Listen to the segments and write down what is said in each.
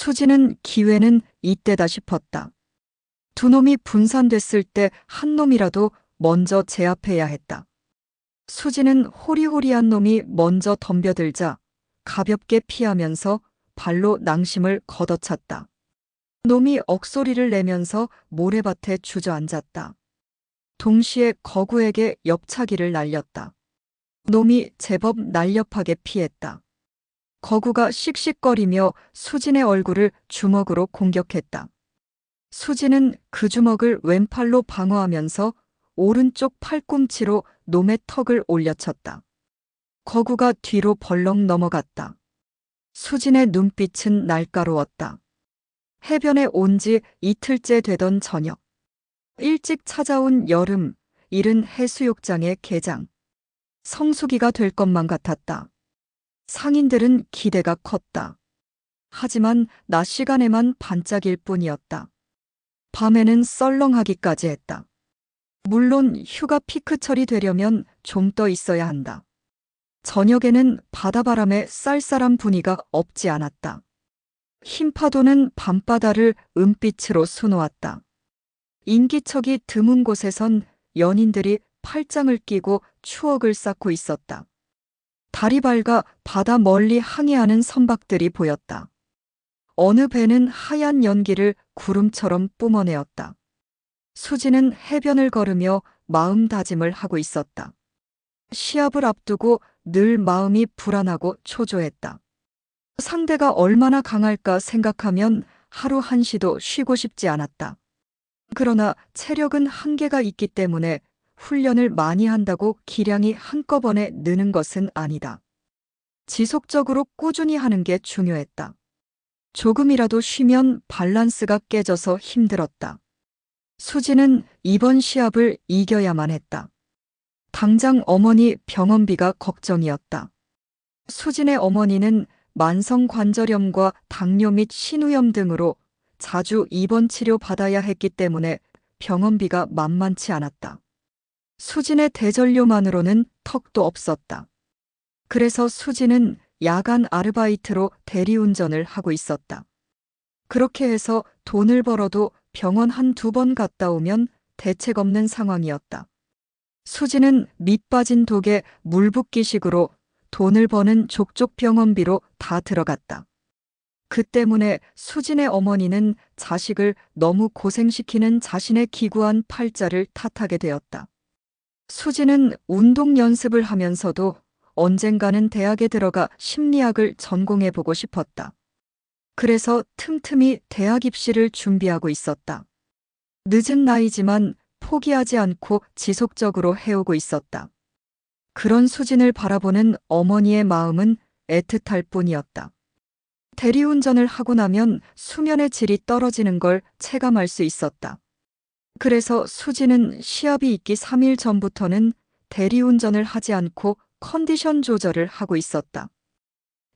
수지는 기회는 이때다 싶었다. 두 놈이 분산됐을 때 한 놈이라도 먼저 제압해야 했다. 수지는 호리호리한 놈이 먼저 덤벼들자 가볍게 피하면서 발로 낭심을 걷어찼다. 놈이 억소리를 내면서 모래밭에 주저앉았다. 동시에 거구에게 옆차기를 날렸다. 놈이 제법 날렵하게 피했다. 거구가 씩씩거리며 수진의 얼굴을 주먹으로 공격했다. 수진은 그 주먹을 왼팔로 방어하면서 오른쪽 팔꿈치로 놈의 턱을 올려쳤다. 거구가 뒤로 벌렁 넘어갔다. 수진의 눈빛은 날카로웠다. 해변에 온 지 이틀째 되던 저녁. 일찍 찾아온 여름, 이른 해수욕장의 개장. 성수기가 될 것만 같았다. 상인들은 기대가 컸다. 하지만 낮 시간에만 반짝일 뿐이었다. 밤에는 썰렁하기까지 했다. 물론 휴가 피크철이 되려면 좀 떠 있어야 한다. 저녁에는 바다바람에 쌀쌀한 분위기가 없지 않았다. 흰 파도는 밤바다를 은빛으로 수놓았다. 인기척이 드문 곳에선 연인들이 팔짱을 끼고 추억을 쌓고 있었다. 달이 밝아 바다 멀리 항해하는 선박들이 보였다. 어느 배는 하얀 연기를 구름처럼 뿜어내었다. 수지는 해변을 걸으며 마음다짐을 하고 있었다. 시합을 앞두고 늘 마음이 불안하고 초조했다. 상대가 얼마나 강할까 생각하면 하루 한시도 쉬고 싶지 않았다. 그러나 체력은 한계가 있기 때문에 훈련을 많이 한다고 기량이 한꺼번에 느는 것은 아니다. 지속적으로 꾸준히 하는 게 중요했다. 조금이라도 쉬면 밸런스가 깨져서 힘들었다. 수지는 이번 시합을 이겨야만 했다. 당장 어머니 병원비가 걱정이었다. 수진의 어머니는 만성관절염과 당뇨 및 신우염 등으로 자주 입원 치료 받아야 했기 때문에 병원비가 만만치 않았다. 수진의 대전료만으로는 턱도 없었다. 그래서 수진은 야간 아르바이트로 대리운전을 하고 있었다. 그렇게 해서 돈을 벌어도 병원 한두 번 갔다 오면 대책 없는 상황이었다. 수지는 밑 빠진 독에 물 붓기식으로 돈을 버는 족족 병원비로 다 들어갔다. 그 때문에 수진의 어머니는 자식을 너무 고생시키는 자신의 기구한 팔자를 탓하게 되었다. 수지는 운동 연습을 하면서도 언젠가는 대학에 들어가 심리학을 전공해보고 싶었다. 그래서 틈틈이 대학 입시를 준비하고 있었다. 늦은 나이지만 포기하지 않고 지속적으로 해오고 있었다. 그런 수진을 바라보는 어머니의 마음은 애틋할 뿐이었다. 대리운전을 하고 나면 수면의 질이 떨어지는 걸 체감할 수 있었다. 그래서 수진은 시합이 있기 3일 전부터는 대리운전을 하지 않고 컨디션 조절을 하고 있었다.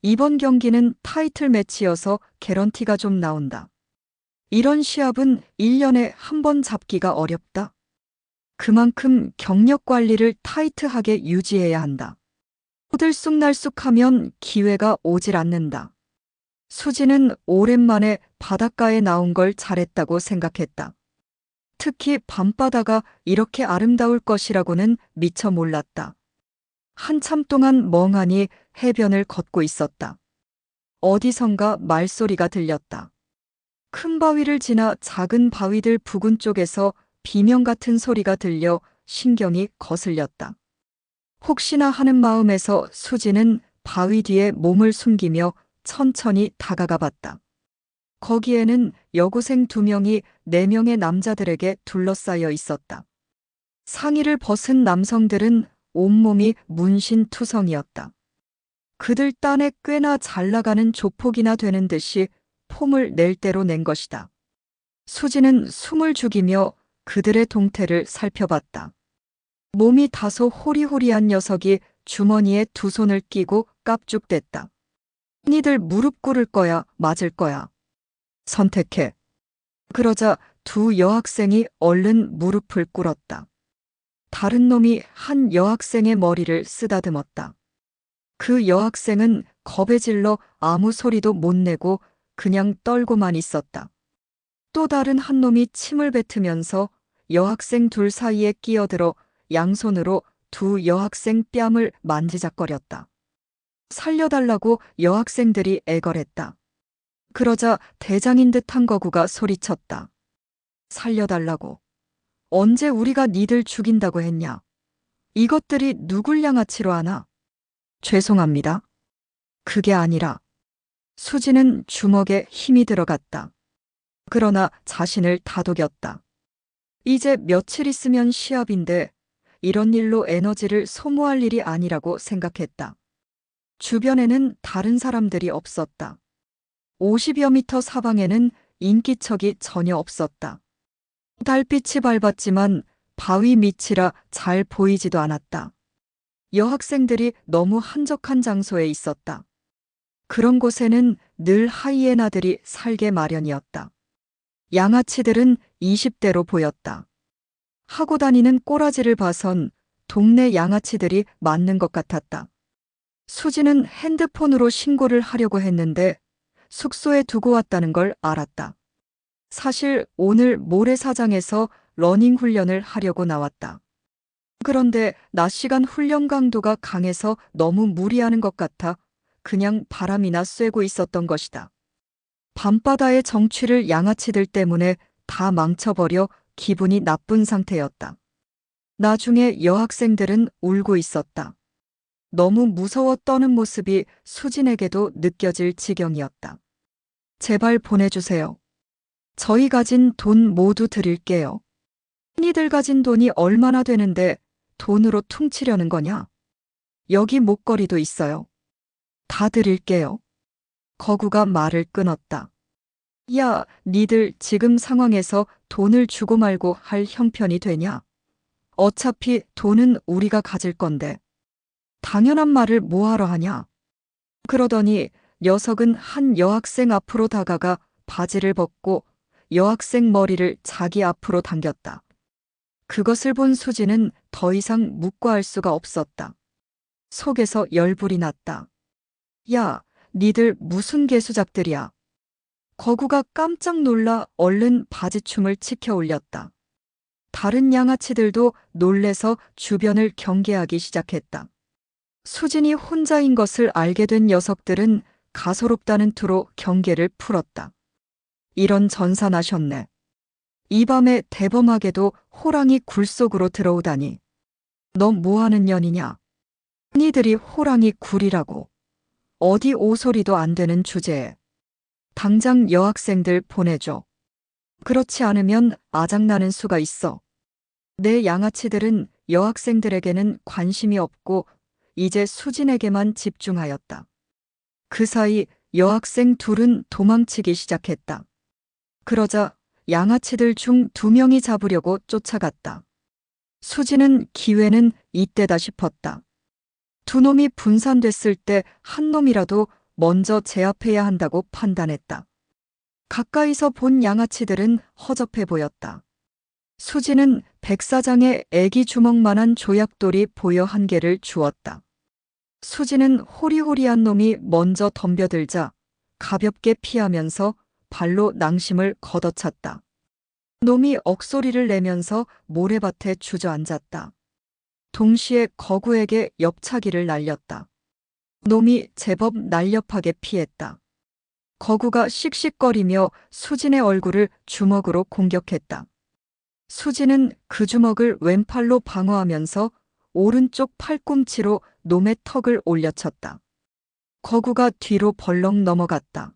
이번 경기는 타이틀 매치여서 개런티가 좀 나온다. 이런 시합은 1년에 한 번 잡기가 어렵다. 그만큼 경력 관리를 타이트하게 유지해야 한다. 들쑥날쑥하면 기회가 오질 않는다. 수지는 오랜만에 바닷가에 나온 걸 잘했다고 생각했다. 특히 밤바다가 이렇게 아름다울 것이라고는 미처 몰랐다. 한참 동안 멍하니 해변을 걷고 있었다. 어디선가 말소리가 들렸다. 큰 바위를 지나 작은 바위들 부근 쪽에서 비명 같은 소리가 들려 신경이 거슬렸다. 혹시나 하는 마음에서 수지는 바위 뒤에 몸을 숨기며 천천히 다가가 봤다. 거기에는 여고생 2명이 4명의 남자들에게 둘러싸여 있었다. 상의를 벗은 남성들은 온몸이 문신투성이었다. 그들 딴에 꽤나 잘 나가는 조폭이나 되는 듯이 폼을 낼 대로 낸 것이다. 수지는 숨을 죽이며 그들의 동태를 살펴봤다. 몸이 다소 호리호리한 녀석이 주머니에 2손을 끼고 깝죽댔다. 니들 무릎 꿇을 거야, 맞을 거야. 선택해. 그러자 2 여학생이 얼른 무릎을 꿇었다. 다른 놈이 한 여학생의 머리를 쓰다듬었다. 그 여학생은 겁에 질러 아무 소리도 못 내고 그냥 떨고만 있었다. 또 다른 한 놈이 침을 뱉으면서 여학생 둘 사이에 끼어들어 양손으로 두 여학생 뺨을 만지작거렸다. 살려달라고 여학생들이 애걸했다. 그러자 대장인 듯한 거구가 소리쳤다. 살려달라고. 언제 우리가 니들 죽인다고 했냐? 이것들이 누굴 양아치로 하나? 죄송합니다. 그게 아니라 수지는 주먹에 힘이 들어갔다. 그러나 자신을 다독였다. 이제 며칠 있으면 시합인데 이런 일로 에너지를 소모할 일이 아니라고 생각했다. 주변에는 다른 사람들이 없었다. 50여 미터 사방에는 인기척이 전혀 없었다. 달빛이 밝았지만 바위 밑이라 잘 보이지도 않았다. 여학생들이 너무 한적한 장소에 있었다. 그런 곳에는 늘 하이에나들이 살게 마련이었다. 양아치들은 20대로 보였다. 하고 다니는 꼬라지를 봐선 동네 양아치들이 맞는 것 같았다. 수지는 핸드폰으로 신고를 하려고 했는데 숙소에 두고 왔다는 걸 알았다. 사실 오늘 모래사장에서 러닝 훈련을 하려고 나왔다. 그런데 낮 시간 훈련 강도가 강해서 너무 무리하는 것 같아 그냥 바람이나 쐬고 있었던 것이다. 밤바다의 정취를 양아치들 때문에 다 망쳐버려 기분이 나쁜 상태였다. 나중에 여학생들은 울고 있었다. 너무 무서워 떠는 모습이 수진에게도 느껴질 지경이었다. 제발 보내주세요. 저희 가진 돈 모두 드릴게요. 니들 가진 돈이 얼마나 되는데 돈으로 퉁치려는 거냐? 여기 목걸이도 있어요. 다 드릴게요. 거구가 말을 끊었다. 야, 니들 지금 상황에서 돈을 주고 말고 할 형편이 되냐? 어차피 돈은 우리가 가질 건데. 당연한 말을 뭐하러 하냐? 그러더니 녀석은 한 여학생 앞으로 다가가 바지를 벗고 여학생 머리를 자기 앞으로 당겼다. 그것을 본 수지는 더 이상 묵과할 수가 없었다. 속에서 열불이 났다. 야, 니들 무슨 개수작들이야? 거구가 깜짝 놀라 얼른 바지춤을 치켜 올렸다. 다른 양아치들도 놀래서 주변을 경계하기 시작했다. 수진이 혼자인 것을 알게 된 녀석들은 가소롭다는 투로 경계를 풀었다. 이런 전사 나셨네. 이 밤에 대범하게도 호랑이 굴 속으로 들어오다니. 너 뭐하는 년이냐? 니들이 호랑이 굴이라고. 어디 오소리도 안 되는 주제에. 당장 여학생들 보내줘. 그렇지 않으면 아작나는 수가 있어. 내 양아치들은 여학생들에게는 관심이 없고 이제 수진에게만 집중하였다. 그 사이 여학생 둘은 도망치기 시작했다. 그러자 양아치들 중 2명이 잡으려고 쫓아갔다. 수지는 기회는 이때다 싶었다. 두 놈이 분산됐을 때 한 놈이라도 먼저 제압해야 한다고 판단했다. 가까이서 본 양아치들은 허접해 보였다. 수지는 백사장의 애기 주먹만한 조약돌이 보여 한 개를 주었다. 수지는 호리호리한 놈이 먼저 덤벼들자 가볍게 피하면서 발로 낭심을 걷어찼다. 놈이 억소리를 내면서 모래밭에 주저앉았다. 동시에 거구에게 옆차기를 날렸다. 놈이 제법 날렵하게 피했다. 거구가 씩씩거리며 수진의 얼굴을 주먹으로 공격했다. 수진은 그 주먹을 왼팔로 방어하면서 오른쪽 팔꿈치로 놈의 턱을 올려쳤다. 거구가 뒤로 벌렁 넘어갔다.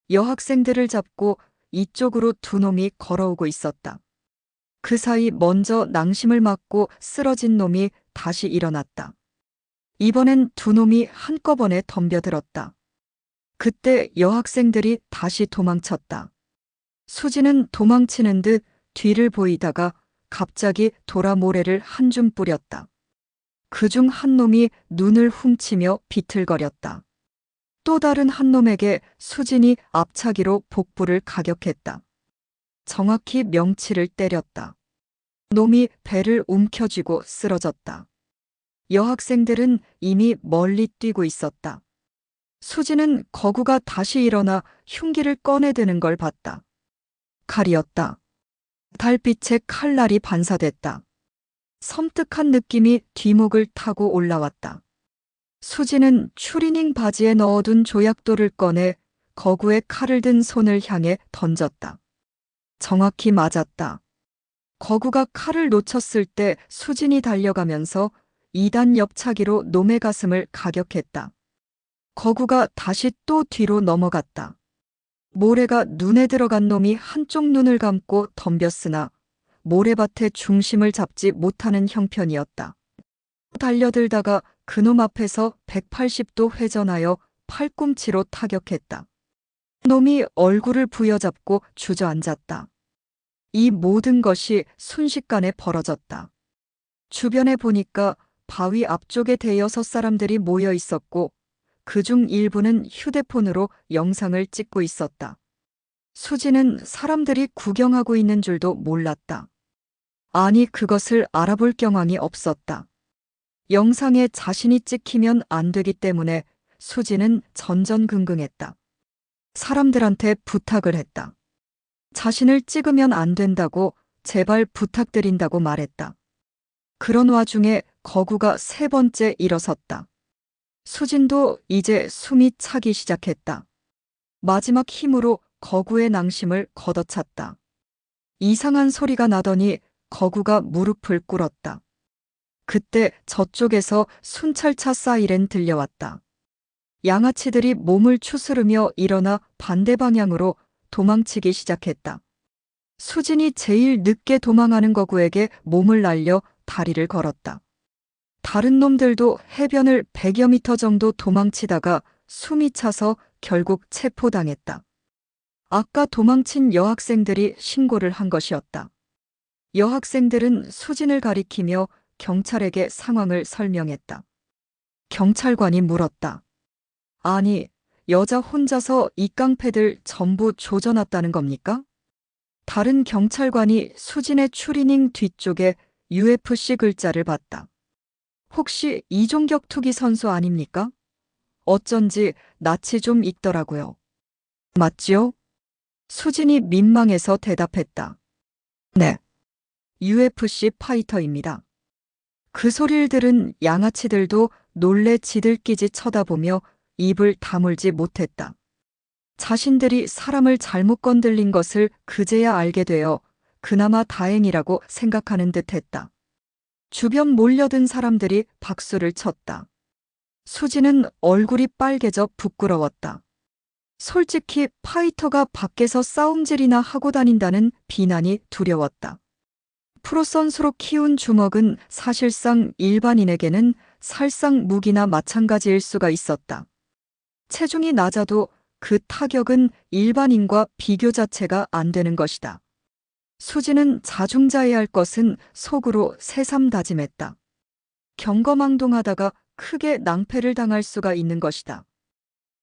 여학생들을 잡고 이쪽으로 두 놈이 걸어오고 있었다. 그 사이 먼저 낭심을 맞고 쓰러진 놈이 다시 일어났다. 이번엔 두 놈이 한꺼번에 덤벼들었다. 그때 여학생들이 다시 도망쳤다. 수지는 도망치는 듯 뒤를 보이다가 갑자기 도라 모래를 한 줌 뿌렸다. 그중 한 놈이 눈을 훔치며 비틀거렸다. 또 다른 한 놈에게 수진이 앞차기로 복부를 가격했다. 정확히 명치를 때렸다. 놈이 배를 움켜쥐고 쓰러졌다. 여학생들은 이미 멀리 뛰고 있었다. 수지는 거구가 다시 일어나 흉기를 꺼내드는 걸 봤다. 칼이었다. 달빛에 칼날이 반사됐다. 섬뜩한 느낌이 뒷목을 타고 올라왔다. 수지는 추리닝 바지에 넣어둔 조약돌을 꺼내 거구의 칼을 든 손을 향해 던졌다. 정확히 맞았다. 거구가 칼을 놓쳤을 때 수진이 달려가면서 2단 옆차기로 놈의 가슴을 가격했다. 거구가 다시 또 뒤로 넘어갔다. 모래가 눈에 들어간 놈이 한쪽 눈을 감고 덤볐으나 모래밭의 중심을 잡지 못하는 형편이었다. 달려들다가 그놈 앞에서 180도 회전하여 팔꿈치로 타격했다. 놈이 얼굴을 부여잡고 주저앉았다. 이 모든 것이 순식간에 벌어졌다. 주변에 보니까 바위 앞쪽에 대여섯 사람들이 모여 있었고 그중 일부는 휴대폰으로 영상을 찍고 있었다. 수지는 사람들이 구경하고 있는 줄도 몰랐다. 아니, 그것을 알아볼 경황이 없었다. 영상에 자신이 찍히면 안 되기 때문에 수지는 전전긍긍했다. 사람들한테 부탁을 했다. 자신을 찍으면 안 된다고 제발 부탁드린다고 말했다. 그런 와중에 거구가 3번째 일어섰다. 수진도 이제 숨이 차기 시작했다. 마지막 힘으로 거구의 낭심을 걷어찼다. 이상한 소리가 나더니 거구가 무릎을 꿇었다. 그때 저쪽에서 순찰차 사이렌 들려왔다. 양아치들이 몸을 추스르며 일어나 반대 방향으로 도망치기 시작했다. 수진이 제일 늦게 도망하는 거구에게 몸을 날려 다리를 걸었다. 다른 놈들도 해변을 100여 미터 정도 도망치다가 숨이 차서 결국 체포당했다. 아까 도망친 여학생들이 신고를 한 것이었다. 여학생들은 수진을 가리키며 경찰에게 상황을 설명했다. 경찰관이 물었다. 아니, 여자 혼자서 이 깡패들 전부 조져놨다는 겁니까? 다른 경찰관이 수진의 추리닝 뒤쪽에 UFC 글자를 봤다. 혹시 이종격 투기 선수 아닙니까? 어쩐지 낯이 좀 익더라고요. 맞지요? 수진이 민망해서 대답했다. 네. UFC 파이터입니다. 그 소리를 들은 양아치들도 놀래 지들끼지 쳐다보며 입을 다물지 못했다. 자신들이 사람을 잘못 건들린 것을 그제야 알게 되어 그나마 다행이라고 생각하는 듯했다. 주변 몰려든 사람들이 박수를 쳤다. 수지는 얼굴이 빨개져 부끄러웠다. 솔직히 파이터가 밖에서 싸움질이나 하고 다닌다는 비난이 두려웠다. 프로 선수로 키운 주먹은 사실상 일반인에게는 살상 무기나 마찬가지일 수가 있었다. 체중이 낮아도 그 타격은 일반인과 비교 자체가 안 되는 것이다. 수지는 자중자애할 할 것은 속으로 새삼 다짐했다. 경거망동하다가 크게 낭패를 당할 수가 있는 것이다.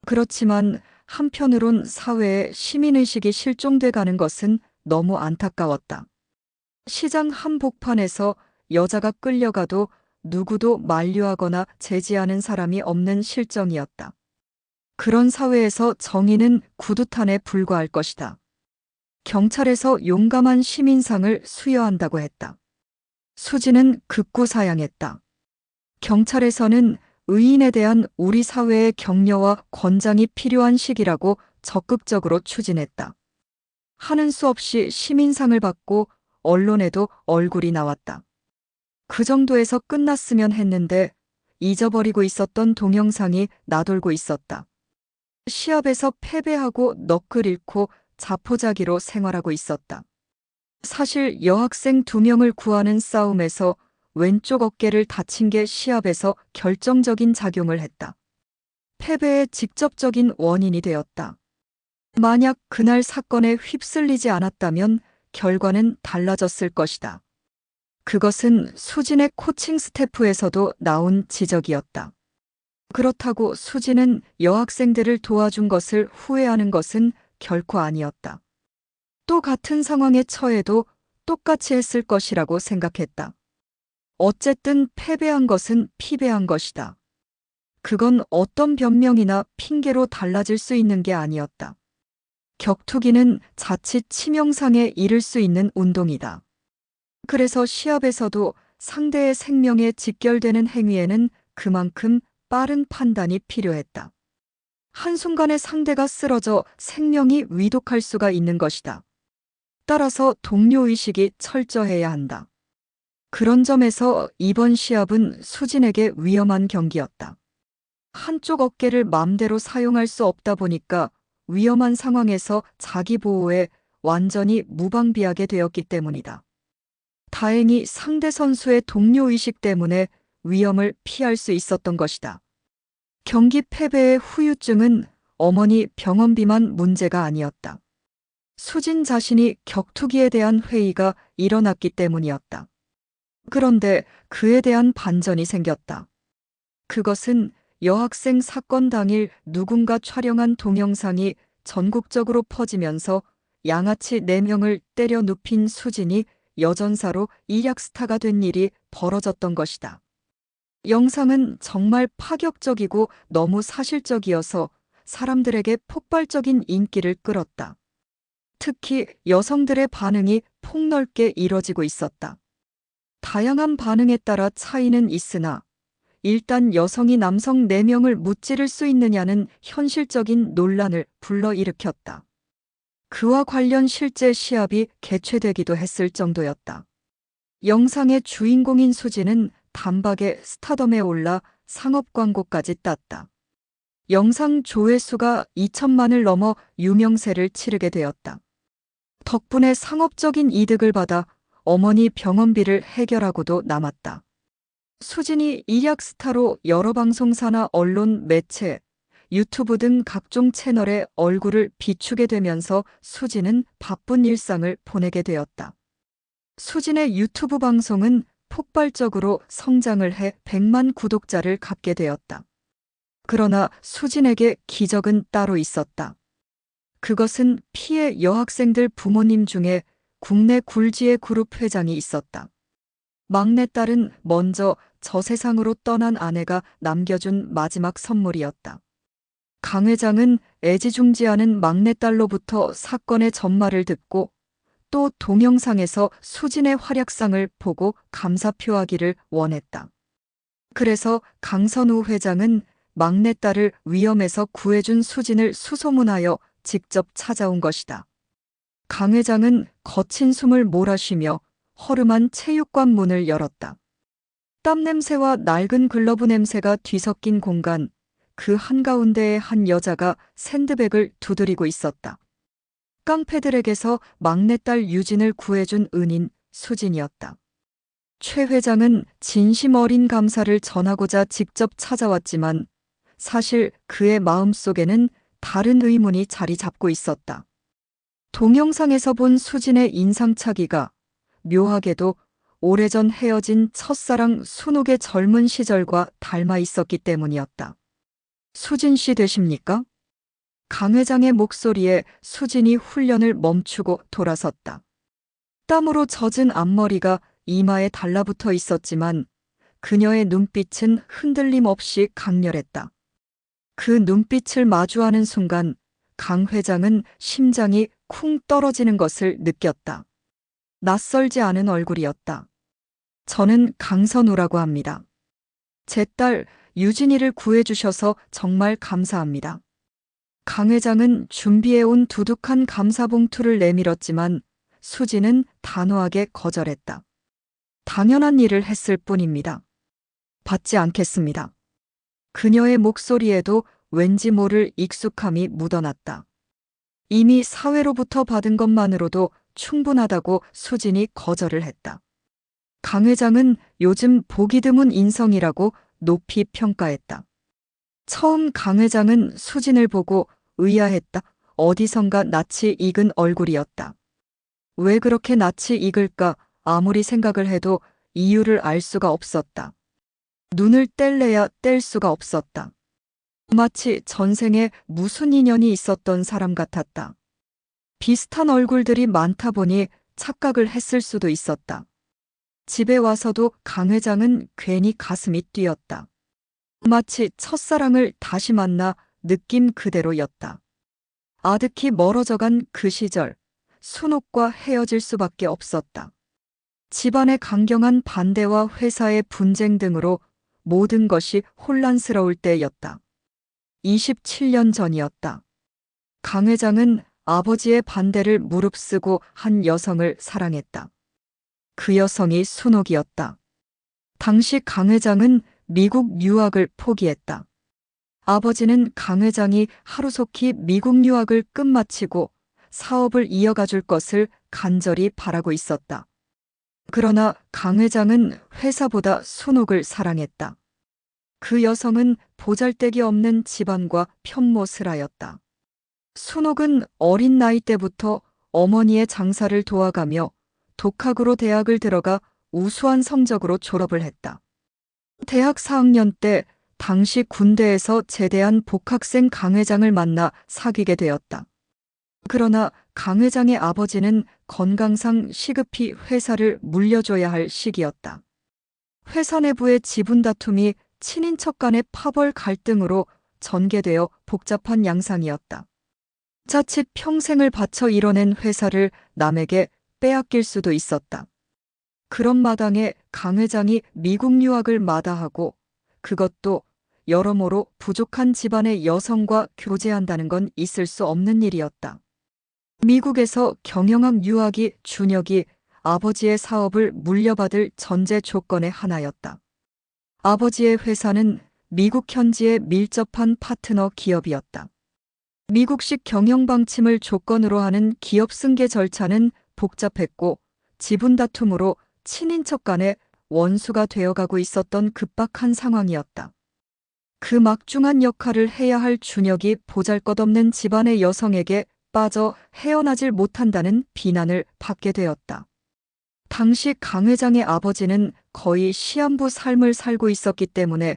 그렇지만 한편으론 사회의 시민의식이 실종돼 가는 것은 너무 안타까웠다. 시장 한복판에서 여자가 끌려가도 누구도 만류하거나 제지하는 사람이 없는 실정이었다. 그런 사회에서 정의는 구두탄에 불과할 것이다. 경찰에서 용감한 시민상을 수여한다고 했다. 수지는 극구사양했다. 경찰에서는 의인에 대한 우리 사회의 격려와 권장이 필요한 시기라고 적극적으로 추진했다. 하는 수 없이 시민상을 받고 언론에도 얼굴이 나왔다. 그 정도에서 끝났으면 했는데 잊어버리고 있었던 동영상이 나돌고 있었다. 시합에서 패배하고 넋을 잃고 자포자기로 생활하고 있었다. 사실 여학생 2명을 구하는 싸움에서 왼쪽 어깨를 다친 게 시합에서 결정적인 작용을 했다. 패배의 직접적인 원인이 되었다. 만약 그날 사건에 휩쓸리지 않았다면 결과는 달라졌을 것이다. 그것은 수진의 코칭 스태프에서도 나온 지적이었다. 그렇다고 수진은 여학생들을 도와준 것을 후회하는 것은 결코 아니었다. 또 같은 상황에 처해도 똑같이 했을 것이라고 생각했다. 어쨌든 패배한 것은 피배한 것이다. 그건 어떤 변명이나 핑계로 달라질 수 있는 게 아니었다. 격투기는 자칫 치명상에 이를 수 있는 운동이다. 그래서 시합에서도 상대의 생명에 직결되는 행위에는 그만큼 빠른 판단이 필요했다. 한순간에 상대가 쓰러져 생명이 위독할 수가 있는 것이다. 따라서 동료의식이 철저해야 한다. 그런 점에서 이번 시합은 수진에게 위험한 경기였다. 한쪽 어깨를 맘대로 사용할 수 없다 보니까 위험한 상황에서 자기 보호에 완전히 무방비하게 되었기 때문이다. 다행히 상대 선수의 동료의식 때문에 위험을 피할 수 있었던 것이다. 경기 패배의 후유증은 어머니 병원비만 문제가 아니었다. 수진 자신이 격투기에 대한 회의가 일어났기 때문이었다. 그런데 그에 대한 반전이 생겼다. 그것은 여학생 사건 당일 누군가 촬영한 동영상이 전국적으로 퍼지면서 양아치 4명을 때려 눕힌 수진이 여전사로 일약스타가 된 일이 벌어졌던 것이다. 영상은 정말 파격적이고 너무 사실적이어서 사람들에게 폭발적인 인기를 끌었다. 특히 여성들의 반응이 폭넓게 이뤄지고 있었다. 다양한 반응에 따라 차이는 있으나 일단 여성이 남성 4명을 무찌를 수 있느냐는 현실적인 논란을 불러일으켰다. 그와 관련 실제 시합이 개최되기도 했을 정도였다. 영상의 주인공인 수지는 단박에 스타덤에 올라 상업 광고까지 땄다. 영상 조회수가 2천만을 넘어 유명세를 치르게 되었다. 덕분에 상업적인 이득을 받아 어머니 병원비를 해결하고도 남았다. 수진이 일약 스타로 여러 방송사나 언론, 매체, 유튜브 등 각종 채널에 얼굴을 비추게 되면서 수진은 바쁜 일상을 보내게 되었다. 수진의 유튜브 방송은 폭발적으로 성장을 해 100만 구독자를 갖게 되었다. 그러나 수진에게 기적은 따로 있었다. 그것은 피해 여학생들 부모님 중에 국내 굴지의 그룹 회장이 있었다. 막내딸은 먼저 저 세상으로 떠난 아내가 남겨준 마지막 선물이었다. 강 회장은 애지중지하는 막내딸로부터 사건의 전말을 듣고 또 동영상에서 수진의 활약상을 보고 감사표하기를 원했다. 그래서 강선우 회장은 막내딸을 위험에서 구해준 수진을 수소문하여 직접 찾아온 것이다. 강 회장은 거친 숨을 몰아쉬며 허름한 체육관 문을 열었다. 땀 냄새와 낡은 글러브 냄새가 뒤섞인 공간, 그 한가운데에 한 여자가 샌드백을 두드리고 있었다. 깡패들에게서 막내딸 유진을 구해준 은인 수진이었다. 최 회장은 진심 어린 감사를 전하고자 직접 찾아왔지만 사실 그의 마음속에는 다른 의문이 자리 잡고 있었다. 동영상에서 본 수진의 인상착의가 묘하게도 오래전 헤어진 첫사랑 순옥의 젊은 시절과 닮아 있었기 때문이었다. 수진 씨 되십니까? 강 회장의 목소리에 수진이 훈련을 멈추고 돌아섰다. 땀으로 젖은 앞머리가 이마에 달라붙어 있었지만 그녀의 눈빛은 흔들림 없이 강렬했다. 그 눈빛을 마주하는 순간 강 회장은 심장이 쿵 떨어지는 것을 느꼈다. 낯설지 않은 얼굴이었다. 저는 강선우라고 합니다. 제 딸 유진이를 구해주셔서 정말 감사합니다. 강 회장은 준비해온 두둑한 감사봉투를 내밀었지만 수지는 단호하게 거절했다. 당연한 일을 했을 뿐입니다. 받지 않겠습니다. 그녀의 목소리에도 왠지 모를 익숙함이 묻어났다. 이미 사회로부터 받은 것만으로도 충분하다고 수진이 거절을 했다. 강 회장은 요즘 보기 드문 인성이라고 높이 평가했다. 처음 강 회장은 수진을 보고 의아했다. 어디선가 낯이 익은 얼굴이었다. 왜 그렇게 낯이 익을까 아무리 생각을 해도 이유를 알 수가 없었다. 눈을 뗄래야 뗄 수가 없었다. 마치 전생에 무슨 인연이 있었던 사람 같았다. 비슷한 얼굴들이 많다 보니 착각을 했을 수도 있었다. 집에 와서도 강 회장은 괜히 가슴이 뛰었다. 마치 첫사랑을 다시 만나 느낌 그대로였다. 아득히 멀어져간 그 시절, 순옥과 헤어질 수밖에 없었다. 집안의 강경한 반대와 회사의 분쟁 등으로 모든 것이 혼란스러울 때였다. 27년 전이었다. 강 회장은 아버지의 반대를 무릅쓰고 한 여성을 사랑했다. 그 여성이 순옥이었다. 당시 강 회장은 미국 유학을 포기했다. 아버지는 강 회장이 하루속히 미국 유학을 끝마치고 사업을 이어가 줄 것을 간절히 바라고 있었다. 그러나 강 회장은 회사보다 순옥을 사랑했다. 그 여성은 보잘데기 없는 집안과 편모스라였다. 순옥은 어린 나이 때부터 어머니의 장사를 도와가며 독학으로 대학을 들어가 우수한 성적으로 졸업을 했다. 대학 4학년 때 당시 군대에서 제대한 복학생 강 회장을 만나 사귀게 되었다. 그러나 강 회장의 아버지는 건강상 시급히 회사를 물려줘야 할 시기였다. 회사 내부의 지분 다툼이 친인척 간의 파벌 갈등으로 전개되어 복잡한 양상이었다. 자칫 평생을 바쳐 이뤄낸 회사를 남에게 빼앗길 수도 있었다. 그런 마당에 강 회장이 미국 유학을 마다하고 그것도 여러모로 부족한 집안의 여성과 교제한다는 건 있을 수 없는 일이었다. 미국에서 경영학 유학이 준혁이 아버지의 사업을 물려받을 전제 조건의 하나였다. 아버지의 회사는 미국 현지의 밀접한 파트너 기업이었다. 미국식 경영 방침을 조건으로 하는 기업 승계 절차는 복잡했고 지분 다툼으로 친인척 간의 원수가 되어가고 있었던 급박한 상황이었다. 그 막중한 역할을 해야 할 준혁이 보잘것없는 집안의 여성에게 빠져 헤어나질 못한다는 비난을 받게 되었다. 당시 강 회장의 아버지는 거의 시한부 삶을 살고 있었기 때문에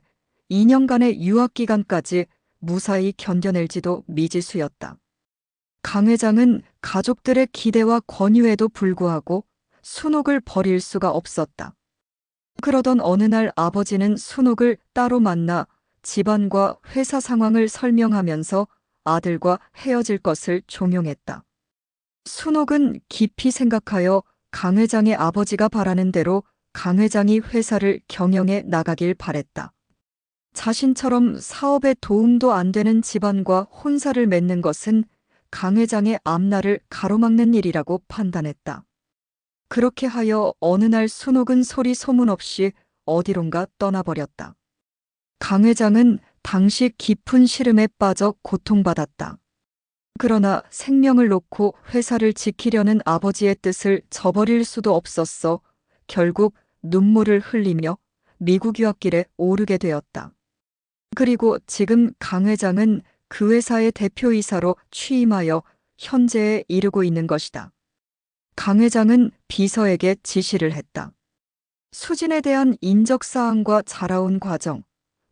2년간의 유학 기간까지 무사히 견뎌낼지도 미지수였다. 강 회장은 가족들의 기대와 권유에도 불구하고 순옥을 버릴 수가 없었다. 그러던 어느 날 아버지는 순옥을 따로 만나 집안과 회사 상황을 설명하면서 아들과 헤어질 것을 종용했다. 순옥은 깊이 생각하여 강 회장의 아버지가 바라는 대로 강 회장이 회사를 경영해 나가길 바랬다. 자신처럼 사업에 도움도 안 되는 집안과 혼사를 맺는 것은 강 회장의 앞날을 가로막는 일이라고 판단했다. 그렇게 하여 어느 날 순옥은 소리 소문 없이 어디론가 떠나버렸다. 강 회장은 당시 깊은 시름에 빠져 고통받았다. 그러나 생명을 놓고 회사를 지키려는 아버지의 뜻을 저버릴 수도 없었어 결국 눈물을 흘리며 미국 유학길에 오르게 되었다. 그리고 지금 강 회장은 그 회사의 대표이사로 취임하여 현재에 이르고 있는 것이다. 강 회장은 비서에게 지시를 했다. 수진에 대한 인적사항과 자라온 과정,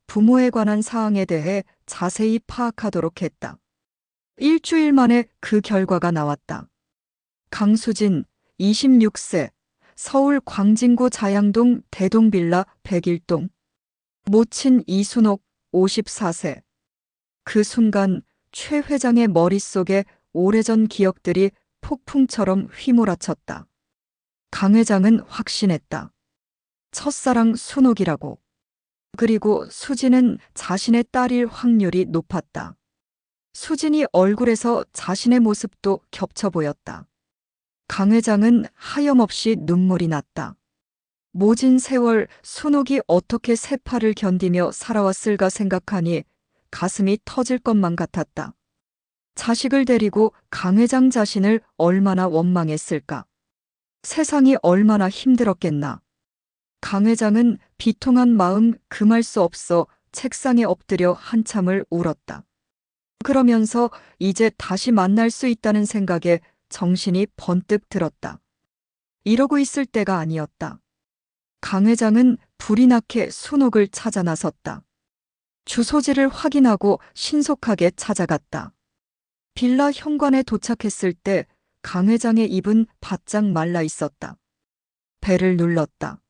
부모에 관한 사항에 대해 자세히 파악하도록 했다. 일주일 만에 그 결과가 나왔다. 강수진, 26세, 서울 광진구 자양동 대동빌라 101동. 모친 이순옥, 54세. 그 순간 최 회장의 머릿속에 오래전 기억들이 폭풍처럼 휘몰아쳤다. 강 회장은 확신했다. 첫사랑 순옥이라고. 그리고 수진은 자신의 딸일 확률이 높았다. 수진이 얼굴에서 자신의 모습도 겹쳐 보였다. 강 회장은 하염없이 눈물이 났다. 모진 세월 순옥이 어떻게 세파를 견디며 살아왔을까 생각하니 가슴이 터질 것만 같았다. 자식을 데리고 강 회장 자신을 얼마나 원망했을까. 세상이 얼마나 힘들었겠나. 강 회장은 비통한 마음 금할 수 없어 책상에 엎드려 한참을 울었다. 그러면서 이제 다시 만날 수 있다는 생각에 정신이 번뜩 들었다. 이러고 있을 때가 아니었다. 강 회장은 불이 나게 순옥을 찾아 나섰다. 주소지를 확인하고 신속하게 찾아갔다. 빌라 현관에 도착했을 때 강 회장의 입은 바짝 말라 있었다. 배를 눌렀다.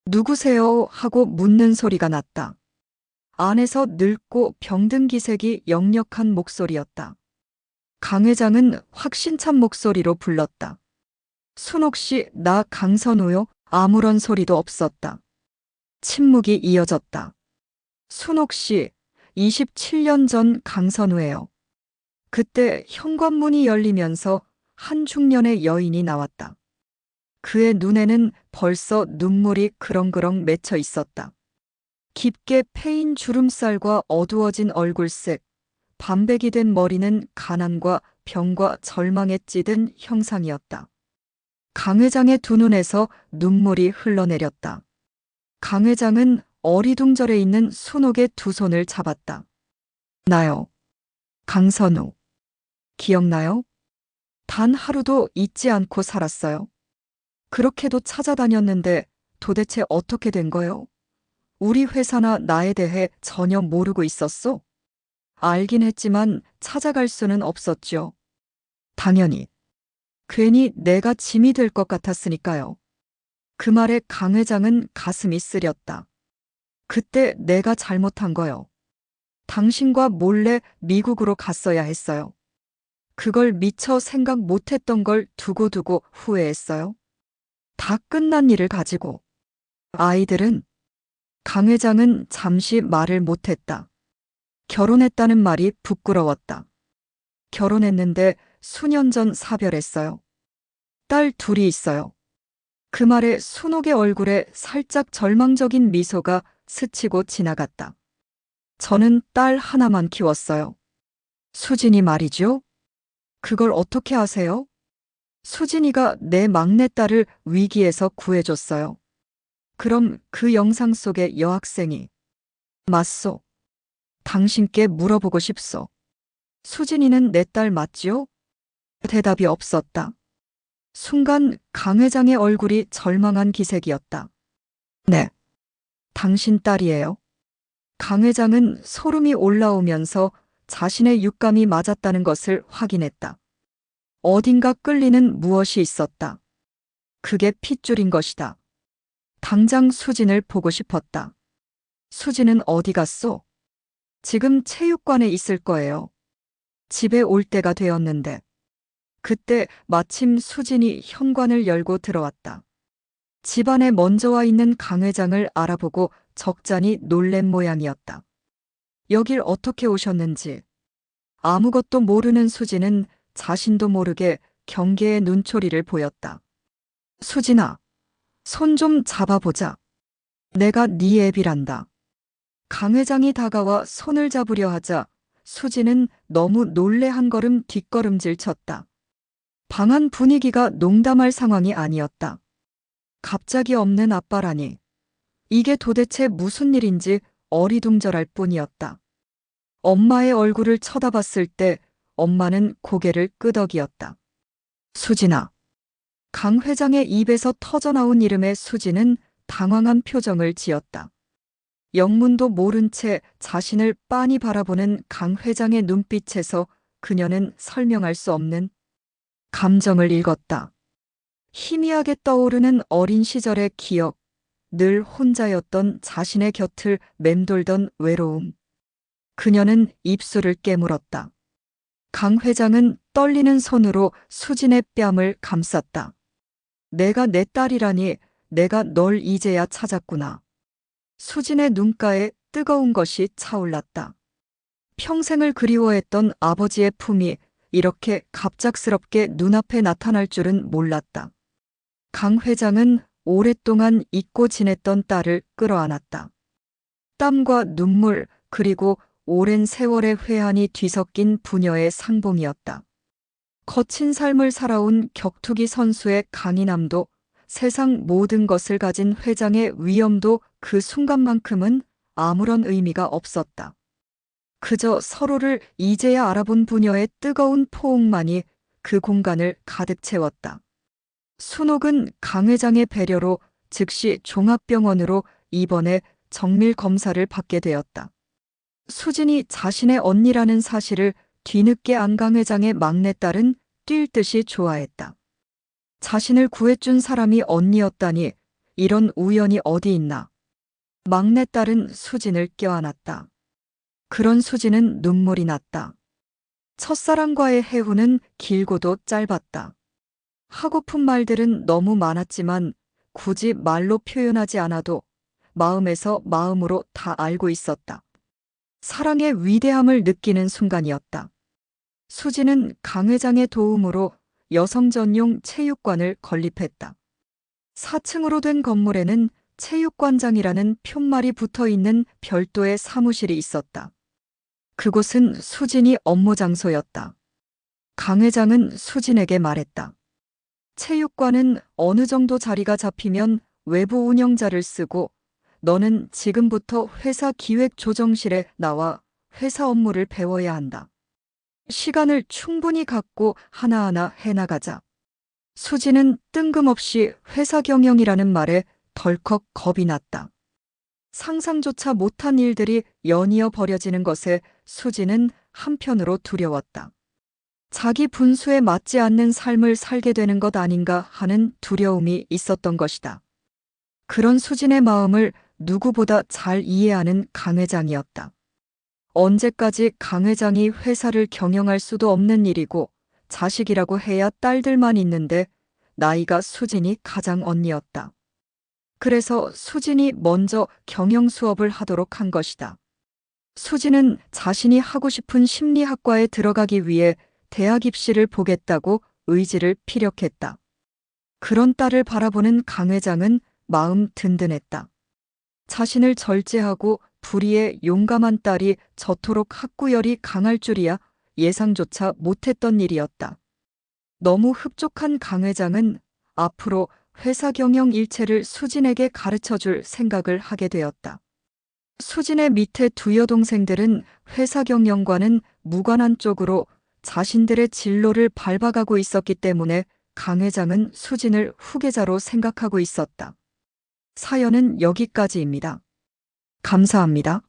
누구세요? 하고 묻는 소리가 났다. 안에서 늙고 병든 기색이 역력한 목소리였다. 강 회장은 확신찬 목소리로 불렀다. 순옥 씨, 나 강선우요. 아무런 소리도 없었다. 침묵이 이어졌다. 순옥 씨, 27년 전 강선우예요. 그때 현관문이 열리면서 한 중년의 여인이 나왔다. 그의 눈에는 벌써 눈물이 그렁그렁 맺혀 있었다. 깊게 패인 주름살과 어두워진 얼굴색, 반백이 된 머리는 가난과 병과 절망에 찌든 형상이었다. 강 회장의 두 눈에서 눈물이 흘러내렸다. 강 회장은 어리둥절해 있는 순옥의 두 손을 잡았다. 나요. 강선우. 기억나요? 단 하루도 잊지 않고 살았어요. 그렇게도 찾아다녔는데 도대체 어떻게 된 거요? 우리 회사나 나에 대해 전혀 모르고 있었어? 알긴 했지만 찾아갈 수는 없었죠. 당연히. 괜히 내가 짐이 될 것 같았으니까요. 그 말에 강 회장은 가슴이 쓰렸다. 그때 내가 잘못한 거요. 당신과 몰래 미국으로 갔어야 했어요. 그걸 미처 생각 못했던 걸 두고두고 후회했어요. 다 끝난 일을 가지고. 아이들은? 강 회장은 잠시 말을 못했다. 결혼했다는 말이 부끄러웠다. 결혼했는데 수년 전 사별했어요. 딸 둘이 있어요. 그 말에 순옥의 얼굴에 살짝 절망적인 미소가 스치고 지나갔다. 저는 딸 하나만 키웠어요. 수진이 말이죠? 그걸 어떻게 아세요? 수진이가 내 막내딸을 위기에서 구해줬어요. 그럼 그 영상 속의 여학생이 맞소? 당신께 물어보고 싶소. 수진이는 내 딸 맞지요? 대답이 없었다. 순간 강 회장의 얼굴이 절망한 기색이었다. 네. 당신 딸이에요. 강 회장은 소름이 올라오면서 자신의 육감이 맞았다는 것을 확인했다. 어딘가 끌리는 무엇이 있었다. 그게 핏줄인 것이다. 당장 수진을 보고 싶었다. 수진은 어디 갔소? 지금 체육관에 있을 거예요. 집에 올 때가 되었는데. 그때 마침 수진이 현관을 열고 들어왔다. 집안에 먼저 와 있는 강 회장을 알아보고 적잖이 놀란 모양이었다. 여길 어떻게 오셨는지. 아무것도 모르는 수진은 자신도 모르게 경계의 눈초리를 보였다. 수진아, 손 좀 잡아보자. 내가 네 애비란다. 강 회장이 다가와 손을 잡으려 하자 수진은 너무 놀래 한 걸음 뒷걸음질 쳤다. 방안 분위기가 농담할 상황이 아니었다. 갑자기 없는 아빠라니. 이게 도대체 무슨 일인지 어리둥절할 뿐이었다. 엄마의 얼굴을 쳐다봤을 때 엄마는 고개를 끄덕이었다. 수진아. 강 회장의 입에서 터져나온 이름에 수진은 당황한 표정을 지었다. 영문도 모른 채 자신을 빤히 바라보는 강 회장의 눈빛에서 그녀는 설명할 수 없는 감정을 읽었다. 희미하게 떠오르는 어린 시절의 기억, 늘 혼자였던 자신의 곁을 맴돌던 외로움. 그녀는 입술을 깨물었다. 강 회장은 떨리는 손으로 수진의 뺨을 감쌌다. 내가 내 딸이라니, 내가 널 이제야 찾았구나. 수진의 눈가에 뜨거운 것이 차올랐다. 평생을 그리워했던 아버지의 품이 이렇게 갑작스럽게 눈앞에 나타날 줄은 몰랐다. 강 회장은 오랫동안 잊고 지냈던 딸을 끌어안았다. 땀과 눈물 그리고 오랜 세월의 회한이 뒤섞인 부녀의 상봉이었다. 거친 삶을 살아온 격투기 선수의 강인함도 세상 모든 것을 가진 회장의 위엄도 그 순간만큼은 아무런 의미가 없었다. 그저 서로를 이제야 알아본 부녀의 뜨거운 포옹만이 그 공간을 가득 채웠다. 순옥은 강 회장의 배려로 즉시 종합병원으로 입원해 정밀 검사를 받게 되었다. 수진이 자신의 언니라는 사실을 뒤늦게 안 강 회장의 막내딸은 뛸 듯이 좋아했다. 자신을 구해준 사람이 언니였다니 이런 우연이 어디 있나. 막내딸은 수진을 껴안았다. 그런 수진은 눈물이 났다. 첫사랑과의 해후는 길고도 짧았다. 하고픈 말들은 너무 많았지만 굳이 말로 표현하지 않아도 마음에서 마음으로 다 알고 있었다. 사랑의 위대함을 느끼는 순간이었다. 수진은 강 회장의 도움으로 여성 전용 체육관을 건립했다. 4층으로 된 건물에는 체육관장이라는 표말이 붙어 있는 별도의 사무실이 있었다. 그곳은 수진이 업무 장소였다. 강 회장은 수진에게 말했다. 체육관은 어느 정도 자리가 잡히면 외부 운영자를 쓰고 너는 지금부터 회사 기획조정실에 나와 회사 업무를 배워야 한다. 시간을 충분히 갖고 하나하나 해나가자. 수지는 뜬금없이 회사 경영이라는 말에 덜컥 겁이 났다. 상상조차 못한 일들이 연이어 벌어지는 것에 수지는 한편으로 두려웠다. 자기 분수에 맞지 않는 삶을 살게 되는 것 아닌가 하는 두려움이 있었던 것이다. 그런 수진의 마음을 누구보다 잘 이해하는 강 회장이었다. 언제까지 강 회장이 회사를 경영할 수도 없는 일이고 자식이라고 해야 딸들만 있는데 나이가 수진이 가장 언니였다. 그래서 수진이 먼저 경영 수업을 하도록 한 것이다. 수진은 자신이 하고 싶은 심리학과에 들어가기 위해 대학 입시를 보겠다고 의지를 피력했다. 그런 딸을 바라보는 강 회장은 마음 든든했다. 자신을 절제하고 불의의 용감한 딸이 저토록 학구열이 강할 줄이야 예상조차 못했던 일이었다. 너무 흡족한 강 회장은 앞으로 회사 경영 일체를 수진에게 가르쳐줄 생각을 하게 되었다. 수진의 밑에 두 여동생들은 회사 경영과는 무관한 쪽으로 자신들의 진로를 밟아가고 있었기 때문에 강 회장은 수진을 후계자로 생각하고 있었다. 사연은 여기까지입니다. 감사합니다.